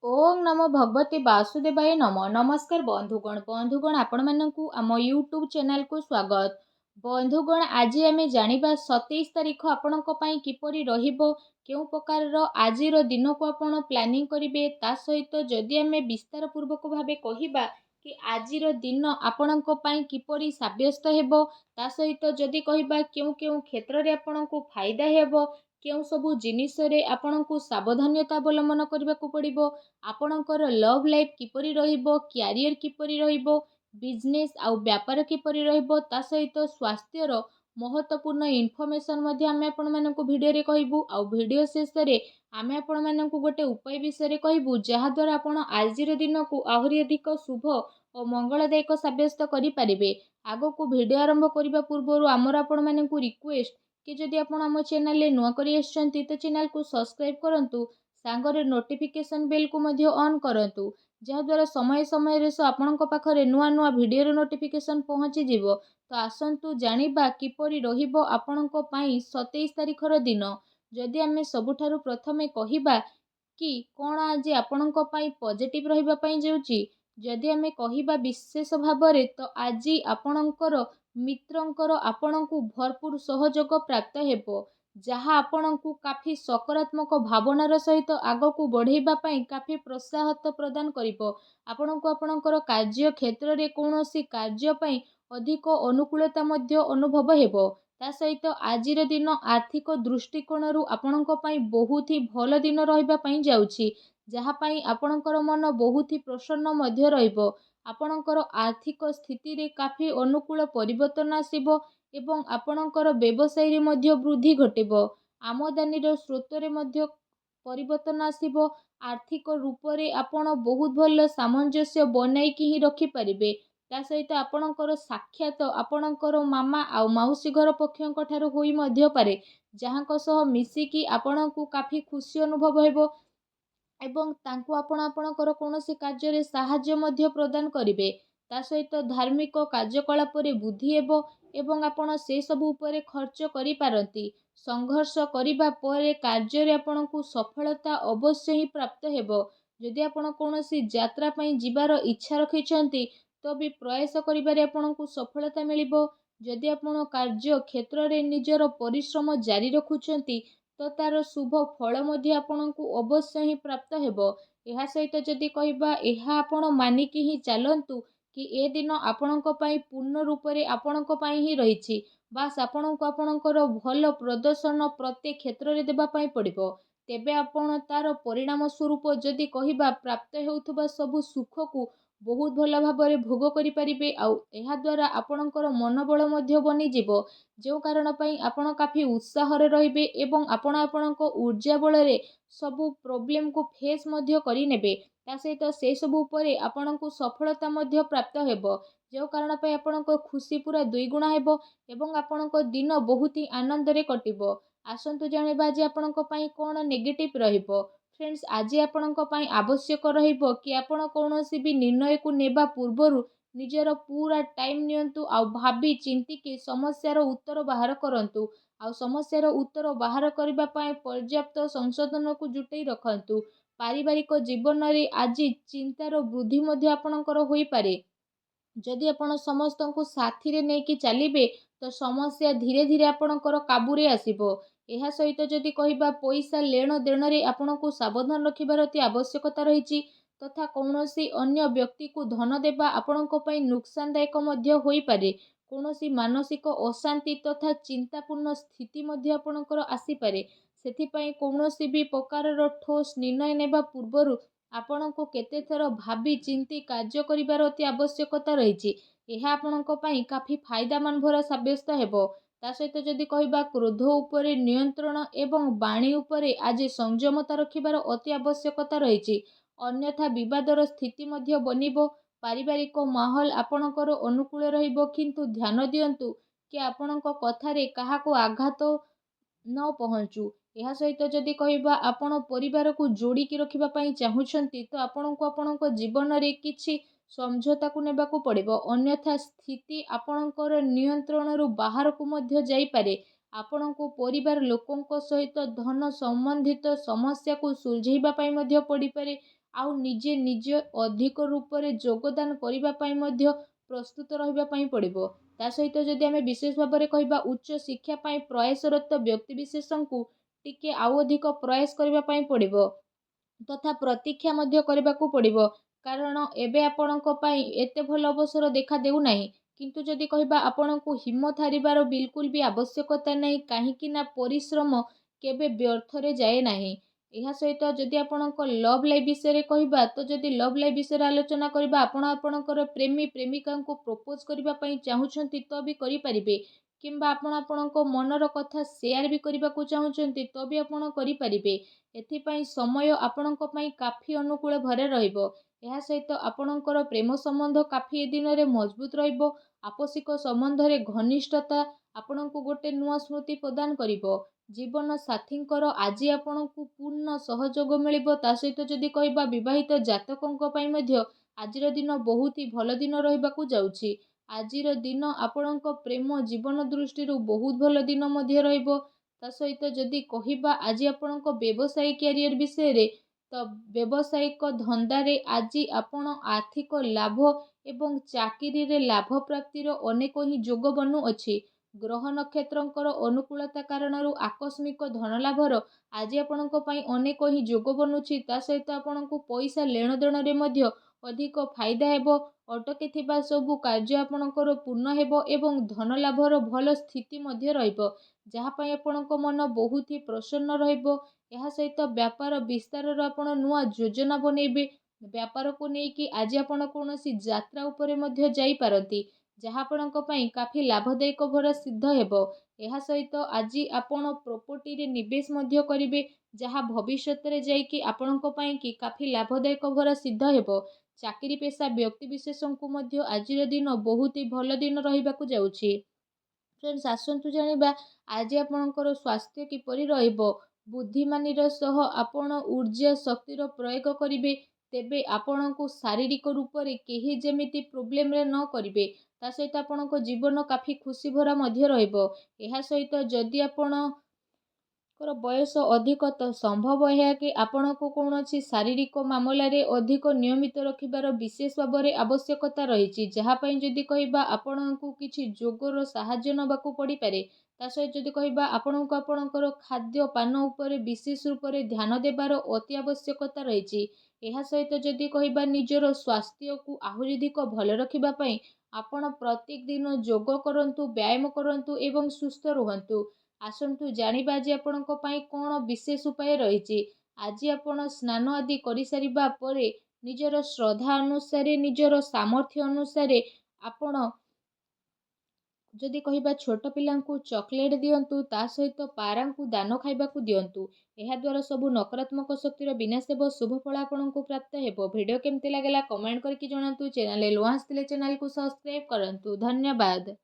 ओम नमो भगवते वासुदेवाय नमः। नमस्कार बंधुगण आपण मानकु आम यूट्यूब चैनल को स्वागत। बंधुगण आज आम जानिबा 27 तारीख आपणक पई किपरि रहिबो, केउ प्रकार आजिर दिन को आपण प्लानिंग करिवे, ता सहित जदि आम विस्तार पूर्वक भाबे कहिबा कि आजिर दिन आपणक पई किपरि साब्यस्त हेबो, ता सहित जदि कहिबा केउ केउ क्षेत्र रे आपणकु फायदा हेबो, केउ सबु जिनिस रे आपणकु सावधानता अवलंबन करबाकू पड़िबो, आपणकर लव लाइफ किपरि रहिबो, क्यारियर किपरि रहिबो, बिजनेस आउ व्यापार किपरि रहिबो, ता सहित स्वास्थ्यर महत्वपूर्ण इनफॉरमेशन मध्ये आमे आपण मानकु भिडियो रे कहिबु। आउ भिडियो शेष रे आमे आपण मानकु गोटे उपाय विषय रे कहिबु, जहा द्वारा आपण आजिर दिन को आहुरी अधिक शुभ और मंगलदायक साब्यस्त करि परिबे। आगो को भिडियो आरंभ करिबा पूर्वरु आमर आपण मानकु रिक्वेस्ट कि जदि आपण आम चैनल रे नुआ करि आछंती तो चैनल को सब्सक्राइब करंतु, सांगरे नोटिफिकेशन बेल को मध्य ऑन करंतु, जहाद्वारा समय समय रे आपणक पाखरे नुआ नुआ भिडियो रो नोटिफिकेशन पहुँची जिवो। तो आसंतु जानिबा किपरि रहिबो आपणक पई 27 तारिखर दिन। जदि आमे सबुठारु प्रथमे कहिबा कि कोण आज आपणक पई पॉजिटिव रहिबा पई जाउची, जदि आमे कहिबा विशेष भाबरे तो आज आपणकर मित्रंकर आपणकु भरपूर सहयोग प्राप्त हेबो, जहा आपणकु काफी सकारात्मक भावनार सहित आगकू बढ़ेबा पई काफी प्रोत्साहत प्रदान करिबो। आपणकु आपणकर कार्य क्षेत्र रे कोनोसी कार्य पई अधिक अनुकूलता मध्य अनुभव हेबो। ता सहित आजिर दिन आर्थिक दृष्टिकोणरू आपणक पई बहुत ही भल दिन रहिबा पई जाउची, जहा पई आपणकर मन बहुत ही प्रसन्न मध्य रहिबो। आपणकर आर्थिक स्थिति रे काफी अनुकूल परिवर्तन आसीबो एवं आपणकर व्यवसाय रे मध्य वृद्धि घटिबो। आमदानी रो स्रोत रे मध्य परिवर्तन आसीबो। आर्थिक रूप रे आपण बहुत भल सामंजस्य बनाईकि ही रखि परिबे। ता सहित आपणकर साक्षात आपणकर मामा आ माउसी घर पक्षक ठारू होई मध्य पारे, जहांक सह मिसिकी आपणकु काफी खुशी अनुभव हेबो एवं तांकु आपण आपणकर कोनोसी कार्य रे सहाय्य मध्य प्रदान करिवे। ता सहित धार्मिक कार्यकलाप रे बुद्धि हेबो एवं आपण से सब उपरे खर्च करि पारंती। संघर्ष करिबा परे कार्य रे आपणकु सफलता अवश्य ही प्राप्त हेबो। जदि आपण कोनोसी यात्रा पई जिबार इच्छा रखिछंती तो भी प्रयास करिबारे आपणकु सफलता मिलिबो। जदि आपण कार्य क्षेत्र रे निजर परिश्रम जारी रखुछंती तो तार शुभ फल मध्य आपणकु अवश्य ही प्राप्त हेबो। एहा सहित जदि कहिबा एहा आपण मानिकी ही चलंतु कि ए दिन आपणक पई पूर्ण रूप रे आपणक पई ही रहिछि, बास आपणकु आपणकर भल प्रदर्शन प्रत्येक क्षेत्र रे देबा पई पड़िबो। तेबे आपण तार परिणाम स्वरूप जदि कहिबा प्राप्त हेउथबा सब सुख को बहुत भल भाबरे भोग करि परिबे। आउ एहा द्वारा आपणकर मनोबल मध्य बनि जिवो, जो कारण पई आपण काफी उत्साह रे रहिबे एवं आपण आपणक ऊर्जा बल रे सबु प्रॉब्लम को फेस मध्य करि नेबे। ता सहित से सब उपरे आपणकु सफलता मध्य प्राप्त हेबो, जो कारण पई आपणक खुशी पूरा दुई गुणा हेबो एवं आपणक दिन बहुत ही आनंद रे कटिबो। आसंतु जानिबा जे आपणक पई कोन नेगेटिव रहिबो। फ्रेंड्स, आज आपणक पई आवश्यक रहिबो कि आपण कोनोसी भी निर्णय को नेबा पूर्वरु निजर पूरा टाइम नियंतु आ भाबी चिंती कि समस्यार उत्तर बाहर करंतु। आ समस्यार उत्तर बाहर करबा पई पर्याप्त संशोधन को जुटई रखंतु। पारिवारिक जीवन रे आज चिंतार वृद्धि मध्य आपणकर होई पारे। जदि आपण समस्त को साथी रे नेकी चलिबे तो समस्या धीरे धीरे आपणकर काबू रे आसीबो। एहा सहित जदि कहिबा पैसा लेन देन रे आपणको सावधान रखिबार अति आवश्यकता रहिछि, तथा कौनसी अन्य व्यक्ति को धन देबा आपणको पई नुकसानदायक मध्य होई पारे। कौनसी मानसिक अशांति तथा चिंतापूर्ण स्थिति मध्य आपणकर आसी पारे। सेथिपई कौनसी भी प्रकारर ठोस निर्णय नेबा पूर्वरु आपणको केते थर भाबी चिंती कार्य करिबार अति आवश्यकता रहिछि। एहा आपणको पई काफी फायदामान भरा साब्यस्त हेबो। ता सहित जदि कहिबा क्रोध उपरे नियंत्रण एवं वाणी उपरे आज संयमता रखिबार अति आवश्यकता रहिछि, अन्यथा विवादर स्थिति मध्य बनिबो। पारिवारिक माहौल आपणकर अनुकूल रहिबो, किंतु ध्यान दियंतु कि आपणक कथारे काहाको आघात न पहुंचू। एहा सहित जदि कहिबा आपण परिवार को जोड़ी की रखिबा पई चाहुछंती तो आपणको आपणक जीवन रे किछि समझौता को नेबा को पड़िबो, अन्यथा स्थिति आपणकर नियंत्रण रु बाहर को मध्य जाई पारे। ଆପଣଙ୍କୁ ପରିବାର ଲୋକଙ୍କ ସହିତ ଧନ ସମ୍ବନ୍ଧିତ ସମସ୍ୟାକୁ ସୁଲଝେଇବା ପାଇଁ ମଧ୍ୟ ପଡ଼ିପାରେ। ଆଉ ନିଜେ ନିଜେ ଅଧିକ ରୂପରେ ଯୋଗଦାନ କରିବା ପାଇଁ ମଧ୍ୟ ପ୍ରସ୍ତୁତ ରହିବା ପାଇଁ ପଡ଼ିବ। ତା ସହିତ ଯଦି ଆମେ ବିଶେଷ ଭାବରେ କହିବା ଉଚ୍ଚ ଶିକ୍ଷା ପାଇଁ ପ୍ରୟାସରତ ବ୍ୟକ୍ତିବିଶେଷଙ୍କୁ ଟିକେ ଆଉ ଅଧିକ ପ୍ରୟାସ କରିବା ପାଇଁ ପଡ଼ିବ ତଥା ପ୍ରତୀକ୍ଷା ମଧ୍ୟ କରିବାକୁ ପଡ଼ିବ। କାରଣ ଏବେ ଆପଣଙ୍କ ପାଇଁ ଏତେ ଭଲ ଅବସର ଦେଖା ଦେଉନାହିଁ। କିନ୍ତୁ ଯଦି କହିବା ଆପଣଙ୍କୁ ହିମ୍ମତ ହାରିବାର ବିଲକୁଲ ବି ଆବଶ୍ୟକତା ନାହିଁ, କାହିଁକି ନା ପରିଶ୍ରମ କେବେ ବ୍ୟର୍ଥରେ ଯାଏ ନାହିଁ। ଏହା ସହିତ ଯଦି ଆପଣଙ୍କ ଲଭ୍ ଲାଇଫ୍ ବିଷୟରେ କହିବା, ତ ଯଦି ଲଭ୍ ଲାଇଫ୍ ବିଷୟରେ ଆଲୋଚନା କରିବା, ଆପଣ ଆପଣଙ୍କର ପ୍ରେମୀ ପ୍ରେମିକାଙ୍କୁ ପ୍ରପୋଜ କରିବା ପାଇଁ ଚାହୁଁଛନ୍ତି ତ ବି କରିପାରିବେ, କିମ୍ବା ଆପଣ ଆପଣଙ୍କ ମନର କଥା ସେୟାର ବି କରିବାକୁ ଚାହୁଁଛନ୍ତି ତ ବି ଆପଣ କରିପାରିବେ। ଏଥିପାଇଁ ସମୟ ଆପଣଙ୍କ ପାଇଁ କାଫି ଅନୁକୂଳ ଭାବରେ ରହିବ। ଏହା ସହିତ ଆପଣଙ୍କର ପ୍ରେମ ସମ୍ବନ୍ଧ କାଫି ଏ ଦିନରେ ମଜବୁତ ରହିବ। ଆପୋଷିକ ସମ୍ବନ୍ଧରେ ଘନିଷ୍ଠତା ଆପଣଙ୍କୁ ଗୋଟେ ନୂଆ ସ୍ମୃତି ପ୍ରଦାନ କରିବ। ଜୀବନ ସାଥୀଙ୍କର ଆଜି ଆପଣଙ୍କୁ ପୂର୍ଣ୍ଣ ସହଯୋଗ ମିଳିବ। ତା ସହିତ ଯଦି କହିବା ବିବାହିତ ଜାତକଙ୍କ ପାଇଁ ମଧ୍ୟ ଆଜିର ଦିନ ବହୁତ ହି ଭଲ ଦିନ ରହିବାକୁ ଯାଉଛି। ଆଜିର ଦିନ ଆପଣଙ୍କ ପ୍ରେମ ଜୀବନ ଦୃଷ୍ଟିରୁ ବହୁତ ଭଲ ଦିନ ମଧ୍ୟ ରହିବ। ତା ସହିତ ଯଦି କହିବା ଆଜି ଆପଣଙ୍କ ବ୍ୟବସାୟିକ କ୍ୟାରିୟର ବିଷୟରେ, ତ ବ୍ୟବସାୟିକ ଧନ୍ଦାରେ ଆଜି ଆପଣ ଆର୍ଥିକ ଲାଭ ଏବଂ ଚାକିରିରେ ଲାଭ ପ୍ରାପ୍ତିର ଅନେକ ହିଁ ଯୋଗ ବନୁଅଛି। ଗ୍ରହ ନକ୍ଷତ୍ରଙ୍କର ଅନୁକୂଳତା କାରଣରୁ ଆକସ୍ମିକ ଧନ ଲାଭର ଆଜି ଆପଣଙ୍କ ପାଇଁ ଅନେକ ହିଁ ଯୋଗ ବନୁଛି। ତା ସହିତ ଆପଣଙ୍କୁ ପଇସା ଲେଣ ଦେଣରେ ମଧ୍ୟ ଅଧିକ ଫାଇଦା ହେବ। ଅଟକିଥିବା ସବୁ କାର୍ଯ୍ୟ ଆପଣଙ୍କର ପୂର୍ଣ୍ଣ ହେବ ଏବଂ ଧନ ଲାଭର ଭଲ ସ୍ଥିତି ମଧ୍ୟ ରହିବ, ଯାହା ପାଇଁ ଆପଣଙ୍କ ମନ ବହୁତ ହି ପ୍ରସନ୍ନ ରହିବ। ଏହା ସହିତ ବ୍ୟାପାର ବିସ୍ତାରର ଆପଣ ନୂଆ ଯୋଜନା ବନେଇବେ। ବ୍ୟାପାରକୁ ନେଇକି ଆଜି ଆପଣ କୌଣସି ଯାତ୍ରା ଉପରେ ମଧ୍ୟ ଯାଇପାରନ୍ତି, ଯାହା ଆପଣଙ୍କ ପାଇଁ କାଫି ଲାଭଦାୟକ ଭରା ସିଦ୍ଧ ହେବ। ଏହା ସହିତ ଆଜି ଆପଣ ପ୍ରପର୍ଟିରେ ନିବେଶ ମଧ୍ୟ କରିବେ, ଯାହା ଭବିଷ୍ୟତରେ ଯାଇକି ଆପଣଙ୍କ ପାଇଁ କି କାଫି ଲାଭଦାୟକ ଭରା ସିଦ୍ଧ ହେବ। ଚାକିରି ପେଶା ବ୍ୟକ୍ତିବିଶେଷଙ୍କୁ ମଧ୍ୟ ଆଜିର ଦିନ ବହୁତ ହି ଭଲ ଦିନ ରହିବାକୁ ଯାଉଛି। ଫ୍ରେଣ୍ଡସ୍, ଆସନ୍ତୁ ଜାଣିବା ଆଜି ଆପଣଙ୍କର ସ୍ୱାସ୍ଥ୍ୟ କିପରି ରହିବ। ବୁଦ୍ଧିମାନିର ସହ ଆପଣ ଊର୍ଜା ଶକ୍ତିର ପ୍ରୟୋଗ କରିବେ, ତେବେ ଆପଣଙ୍କୁ ଶାରୀରିକ ରୂପରେ କେହି ଯେମିତି ପ୍ରୋବ୍ଲେମରେ ନ କରିବେ। ତା ସହିତ ଆପଣଙ୍କ ଜୀବନ କାଫି ଖୁସି ଭରା ମଧ୍ୟ ରହିବ। ଏହା ସହିତ ଯଦି ଆପଣଙ୍କର ବୟସ ଅଧିକ, ତ ସମ୍ଭବ ଏହା କି ଆପଣଙ୍କୁ କୌଣସି ଶାରୀରିକ ମାମଲାରେ ଅଧିକ ନିୟମିତ ରଖିବାର ବିଶେଷ ଭାବରେ ଆବଶ୍ୟକତା ରହିଛି, ଯାହା ପାଇଁ ଯଦି କହିବା ଆପଣଙ୍କୁ କିଛି ଯୋଗର ସାହାଯ୍ୟ ନେବାକୁ ପଡ଼ିପାରେ। ତା ସହିତ ଯଦି କହିବା ଆପଣଙ୍କୁ ଆପଣଙ୍କର ଖାଦ୍ୟ ପାନ ଉପରେ ବିଶେଷ ରୂପରେ ଧ୍ୟାନ ଦେବାର ଅତି ଆବଶ୍ୟକତା ରହିଛି। ଏହା ସହିତ ଯଦି କହିବା ନିଜର ସ୍ୱାସ୍ଥ୍ୟକୁ ଆହୁରି ଅଧିକ ଭଲ ରଖିବା ପାଇଁ ଆପଣ ପ୍ରତ୍ୟେକ ଦିନ ଯୋଗ କରନ୍ତୁ, ବ୍ୟାୟାମ କରନ୍ତୁ ଏବଂ ସୁସ୍ଥ ରୁହନ୍ତୁ। ଆସନ୍ତୁ ଜାଣିବା ଆଜି ଆପଣଙ୍କ ପାଇଁ କ'ଣ ବିଶେଷ ଉପାୟ ରହିଛି। ଆଜି ଆପଣ ସ୍ନାନ ଆଦି କରିସାରିବା ପରେ ନିଜର ଶ୍ରଦ୍ଧା ଅନୁସାରେ, ନିଜର ସାମର୍ଥ୍ୟ ଅନୁସାରେ ଆପଣ ଯଦି କହିବା ଛୋଟ ପିଲାଙ୍କୁ ଚକୋଲେଟ୍ ଦିଅନ୍ତୁ, ତା ସହିତ ପାରାଙ୍କୁ ଦାନ ଖାଇବାକୁ ଦିଅନ୍ତୁ। ଏହା ଦ୍ୱାରା ସବୁ ନକାରାତ୍ମକ ଶକ୍ତିର ବିନାଶ ହେବ, ଶୁଭ ଫଳ ଆପଣଙ୍କୁ ପ୍ରାପ୍ତ ହେବ। ଭିଡ଼ିଓ କେମିତି ଲାଗିଲା କମେଣ୍ଟ କରିକି ଜଣାନ୍ତୁ। ଚ୍ୟାନେଲରେ ନୂଆ ଆସିଥିଲେ ଚ୍ୟାନେଲକୁ ସବସ୍କ୍ରାଇବ୍ କରନ୍ତୁ। ଧନ୍ୟବାଦ।